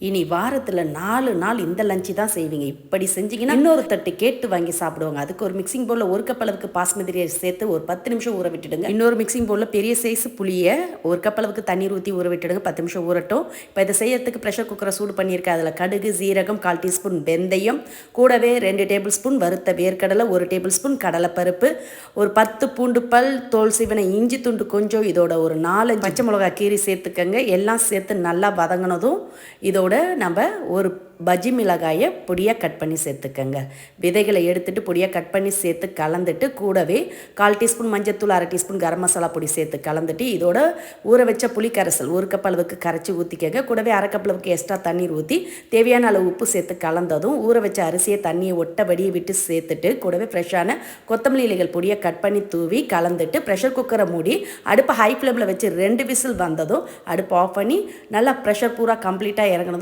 இனி வாரத்தில் 4 நாள் இந்த லஞ்சு தான் செய்வீங்க. இப்படி செஞ்சீங்கன்னா இன்னொரு தட்டு கேட்டு வாங்கி சாப்பிடுவாங்க. அதுக்கு ஒரு மிக்சிங் பவுலில் 1 கப் அளவுக்கு பாஸ்மதி ரைஸ் சேர்த்து ஒரு 10 நிமிஷம் ஊற விட்டுடுங்க. இன்னொரு மிக்சிங் பவுலில் பெரிய சைஸ் புளியை 1 கப் அளவுக்கு தண்ணீர் ஊற்றி ஊற விட்டுடுங்க. 10 நிமிஷம் ஊறட்டும். இப்போ இதை செய்யறதுக்கு ப்ரெஷர் குக்கரை சூடு பண்ணியிருக்கேன். அதில் கடுகு, சீரகம், 1/4 டீஸ்பூன் வெந்தயம், கூடவே 2 டேபிள் ஸ்பூன் வறுத்த வேர்க்கடலை, 1 டேபிள் ஸ்பூன் கடலைப்பருப்பு, ஒரு 10 பூண்டு பல், தோல் சீவன இஞ்சி துண்டு கொஞ்சம், இதோட ஒரு 4 பச்சை மிளகாய் கீரி சேர்த்துக்கங்க. எல்லாம் சேர்த்து நல்லா வதங்கினதும் இதோட நம்ம ஒரு பஜ்ஜி மிளகாயை பொடியாக கட் பண்ணி சேர்த்துக்கங்க. விதைகளை எடுத்துட்டு பொடியாக கட் பண்ணி சேர்த்து கலந்துட்டு, கூடவே 1/4 டீஸ்பூன் மஞ்சத்தூள், 1/2 டீஸ்பூன் கரம் மசாலா பொடி சேர்த்து கலந்துட்டு, இதோட ஊற வச்ச புளி கரைசல் 1 கப் அளவுக்கு கரைச்சி ஊற்றிக்கங்க. கூடவே 1/2 கப் அளவுக்கு எக்ஸ்ட்ரா தண்ணீர் ஊற்றி தேவையான அளவு உப்பு சேர்த்து கலந்ததும் ஊற வச்ச அரிசியை தண்ணியை ஒட்டபடியை விட்டு சேர்த்துட்டு, கூடவே ஃப்ரெஷ்ஷான கொத்தமல்லி இலைகள் பொடியை கட் பண்ணி தூவி கலந்துட்டு ப்ரெஷர் குக்கரை மூடி அடுப்பை ஹை ஃப்ளேமில் வச்சு 2 விசில் வந்ததும் அடுப்பு ஆஃப் பண்ணி நல்லா ப்ரெஷர் பூரா கம்ப்ளீட்டாக இறங்கணும்.